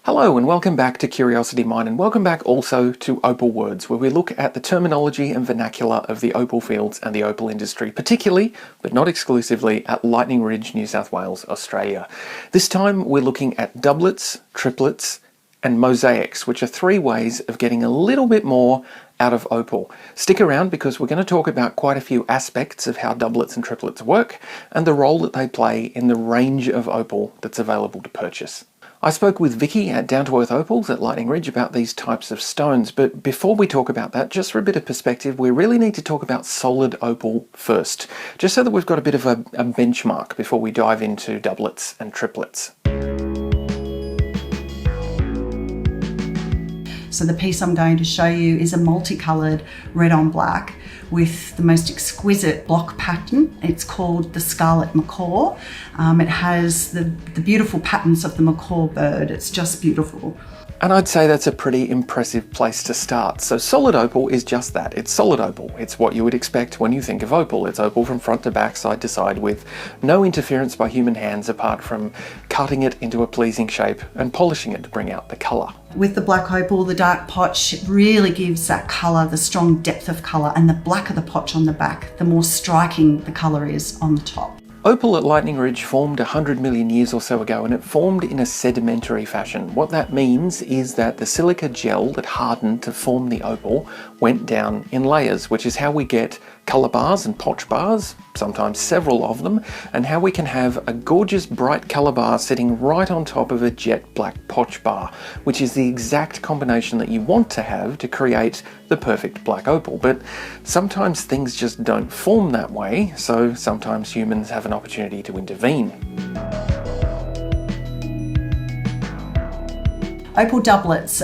Hello and welcome back to Curiosity Mine, and welcome back also to Opal Words, where we look at the terminology and vernacular of the opal fields and the opal industry, particularly, but not exclusively, at Lightning Ridge, New South Wales, Australia. This time we're looking at doublets, triplets, and mosaics, which are three ways of getting a little bit more out of opal. Stick around because we're going to talk about quite a few aspects of how doublets and triplets work and the role that they play in the range of opal that's available to purchase. I spoke with Vicky at Down to Earth Opals at Lightning Ridge about these types of stones, but before we talk about that, just for a bit of perspective, we really need to talk about solid opal first, just so that we've got a bit of a benchmark before we dive into doublets and triplets. So the piece I'm going to show you is a multicoloured red on black with the most exquisite block pattern. It's called the Scarlet Macaw. It has the beautiful patterns of the macaw bird. It's just beautiful. And I'd say that's a pretty impressive place to start. So solid opal is just that. It's solid opal. It's what you would expect when you think of opal. It's opal from front to back, side to side, with no interference by human hands apart from cutting it into a pleasing shape and polishing it to bring out the colour. With the black opal, the dark potch really gives that colour, the strong depth of colour, and the blacker the potch on the back, the more striking the colour is on the top. Opal at Lightning Ridge formed 100 million years or so ago, and it formed in a sedimentary fashion. What that means is that the silica gel that hardened to form the opal went down in layers, which is how we get colour bars and potch bars, sometimes several of them, and how we can have a gorgeous bright colour bar sitting right on top of a jet black potch bar, which is the exact combination that you want to have to create the perfect black opal. But sometimes things just don't form that way, so sometimes humans have an opportunity to intervene. Opal doublets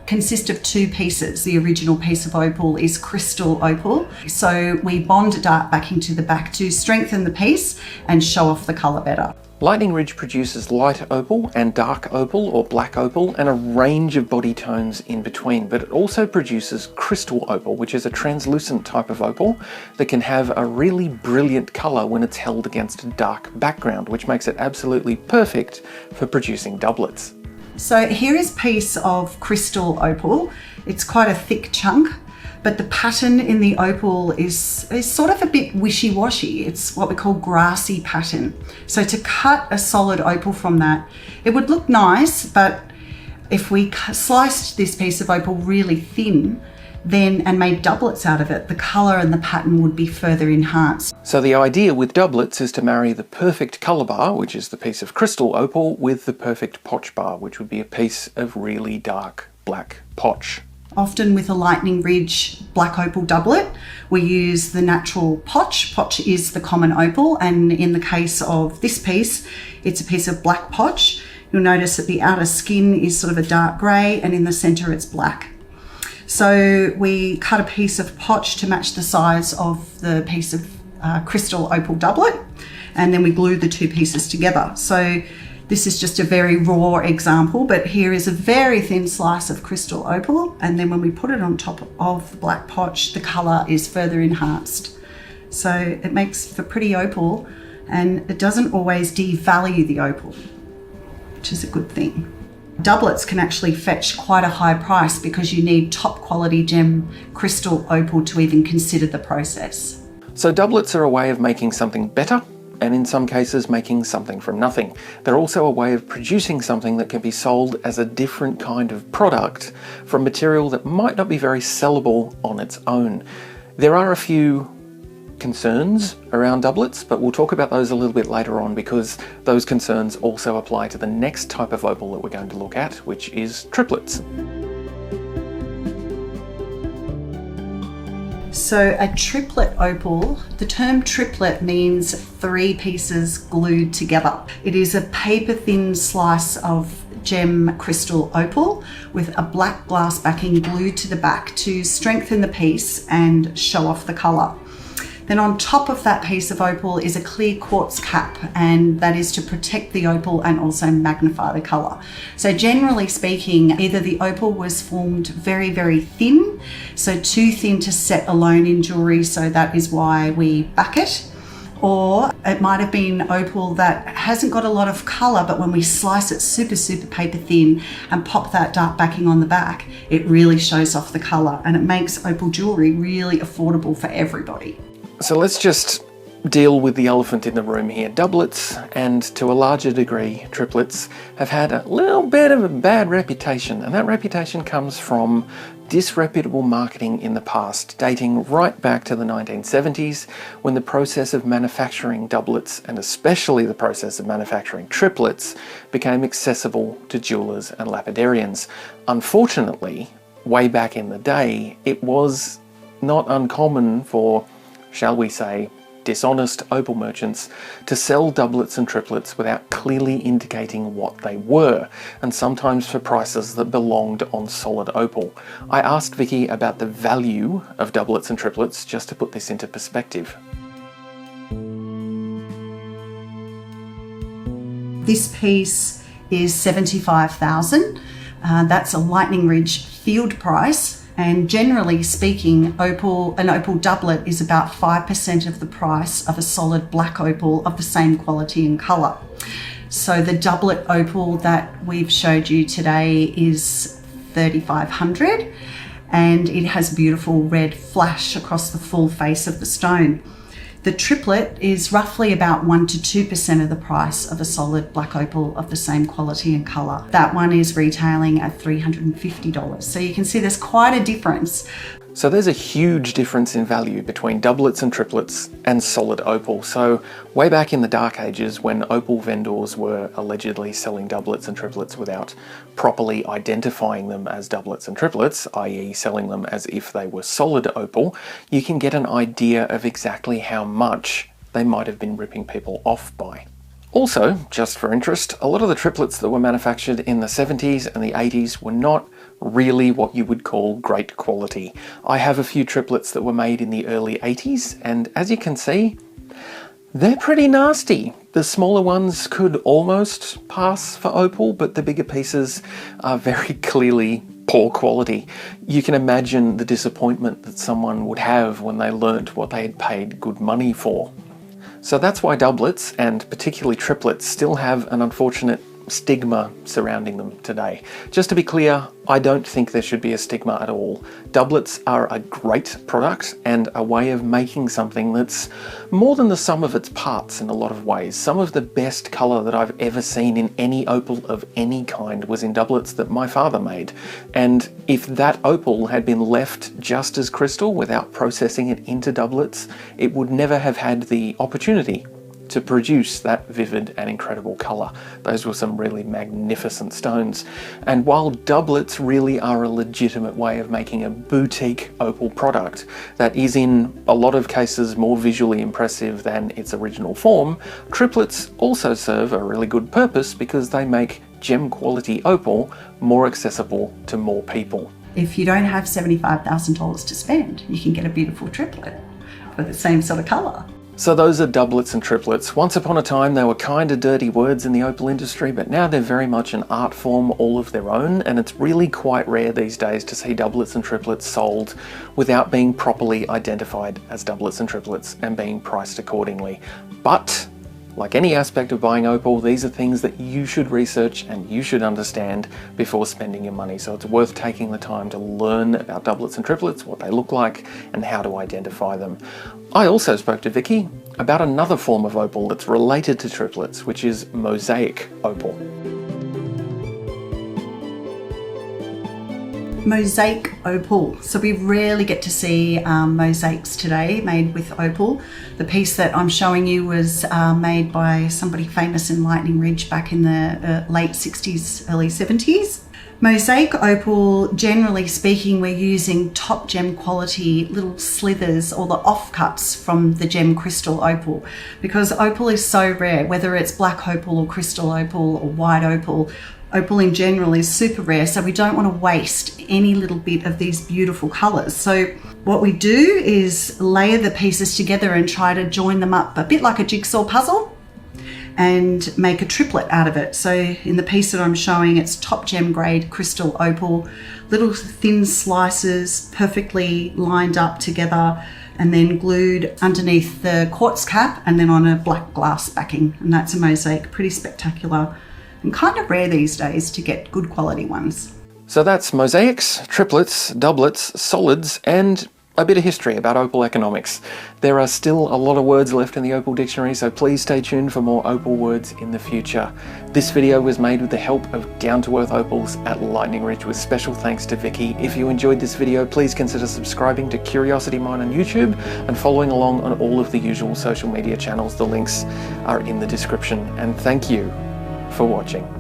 consist of two pieces. The original piece of opal is crystal opal. So we bond dart backing to the back to strengthen the piece and show off the colour better. Lightning Ridge produces light opal and dark opal or black opal and a range of body tones in between, but it also produces crystal opal, which is a translucent type of opal that can have a really brilliant colour when it's held against a dark background, which makes it absolutely perfect for producing doublets. So here is a piece of crystal opal. It's quite a thick chunk, but the pattern in the opal is sort of a bit wishy-washy. It's what we call grassy pattern. So to cut a solid opal from that, it would look nice, but if we sliced this piece of opal really thin, and made doublets out of it, the colour and the pattern would be further enhanced. So the idea with doublets is to marry the perfect colour bar, which is the piece of crystal opal, with the perfect potch bar, which would be a piece of really dark black potch. Often with a Lightning Ridge black opal doublet, we use the natural potch. Potch is the common opal, and in the case of this piece, it's a piece of black potch. You'll notice that the outer skin is sort of a dark grey, and in the centre it's black. So we cut a piece of potch to match the size of the piece of crystal opal doublet, and then we glue the two pieces together. So this is just a very raw example, but here is a very thin slice of crystal opal, and then when we put it on top of the black potch, the colour is further enhanced. So it makes for pretty opal, and it doesn't always devalue the opal, which is a good thing. Doublets can actually fetch quite a high price because you need top quality gem crystal opal to even consider the process. So doublets are a way of making something better, and in some cases making something from nothing. They're also a way of producing something that can be sold as a different kind of product from material that might not be very sellable on its own. There are a few concerns around doublets, but we'll talk about those a little bit later on because those concerns also apply to the next type of opal that we're going to look at, which is triplets. So a triplet opal, the term triplet means three pieces glued together. It is a paper thin slice of gem crystal opal with a black glass backing glued to the back to strengthen the piece and show off the colour. Then on top of that piece of opal is a clear quartz cap, and that is to protect the opal and also magnify the colour. So generally speaking, either the opal was formed very, very thin, so too thin to set alone in jewellery, so that is why we back it, Or it might have been opal that hasn't got a lot of colour, but when we slice it super paper thin and pop that dark backing on the back, it really shows off the colour, and it makes opal jewellery really affordable for everybody. So let's just deal with the elephant in the room here. Doublets, and to a larger degree triplets, have had a little bit of a bad reputation, and that reputation comes from disreputable marketing in the past, dating right back to the 1970s, when the process of manufacturing doublets, and especially the process of manufacturing triplets, became accessible to jewelers and lapidarians. Unfortunately, way back in the day, it was not uncommon for, shall we say, dishonest opal merchants to sell doublets and triplets without clearly indicating what they were, and sometimes for prices that belonged on solid opal. I asked Vicky about the value of doublets and triplets just to put this into perspective. This piece is $75,000. That's a Lightning Ridge field price. And generally speaking, an opal doublet is about 5% of the price of a solid black opal of the same quality and colour. So the doublet opal that we've showed you today is $3,500, and it has beautiful red flash across the full face of the stone. The triplet is roughly about 1 to 2% of the price of a solid black opal of the same quality and colour. That one is retailing at $350. So you can see there's quite a difference. So there's a huge difference in value between doublets and triplets and solid opal. So way back in the dark ages, when opal vendors were allegedly selling doublets and triplets without properly identifying them as doublets and triplets, i.e. selling them as if they were solid opal, you can get an idea of exactly how much they might have been ripping people off by. Also, just for interest, a lot of the triplets that were manufactured in the 70s and the 80s were not really what you would call great quality. I have a few triplets that were made in the early 80s, and as you can see, they're pretty nasty. The smaller ones could almost pass for opal, but the bigger pieces are very clearly poor quality. You can imagine the disappointment that someone would have when they learnt what they had paid good money for. So that's why doublets, and particularly triplets, still have an unfortunate stigma surrounding them today. Just to be clear, I don't think there should be a stigma at all. Doublets are a great product and a way of making something that's more than the sum of its parts in a lot of ways. Some of the best colour that I've ever seen in any opal of any kind was in doublets that my father made. And if that opal had been left just as crystal without processing it into doublets, it would never have had the opportunity to produce that vivid and incredible colour. Those were some really magnificent stones. And while doublets really are a legitimate way of making a boutique opal product that is in a lot of cases more visually impressive than its original form, triplets also serve a really good purpose because they make gem quality opal more accessible to more people. If you don't have $75,000 to spend, you can get a beautiful triplet with the same sort of colour. So those are doublets and triplets. Once upon a time they were kind of dirty words in the opal industry, but now they're very much an art form all of their own, and it's really quite rare these days to see doublets and triplets sold without being properly identified as doublets and triplets and being priced accordingly. But like any aspect of buying opal, these are things that you should research and you should understand before spending your money. So it's worth taking the time to learn about doublets and triplets, what they look like, and how to identify them. I also spoke to Vicky about another form of opal that's related to triplets, which is mosaic opal. Mosaic opal. So we rarely get to see mosaics today made with opal. The piece that I'm showing you was made by somebody famous in Lightning Ridge back in the late 60s, early 70s. Mosaic opal, generally speaking, we're using top gem quality little slithers or the offcuts from the gem crystal opal, because opal is so rare, whether it's black opal or crystal opal or white opal. Opal in general is super rare, so we don't want to waste any little bit of these beautiful colours. So what we do is layer the pieces together and try to join them up a bit like a jigsaw puzzle and make a triplet out of it. So in the piece that I'm showing, it's top gem grade crystal opal, little thin slices perfectly lined up together, and then glued underneath the quartz cap and then on a black glass backing. And that's a mosaic, pretty spectacular and kind of rare these days to get good quality ones. So that's mosaics, triplets, doublets, solids, and a bit of history about opal economics. There are still a lot of words left in the Opal Dictionary, so please stay tuned for more opal words in the future. This video was made with the help of down-to-earth opals at Lightning Ridge, with special thanks to Vicky. If you enjoyed this video, please consider subscribing to Curiosity Mine on YouTube and following along on all of the usual social media channels. The links are in the description. And thank you for watching.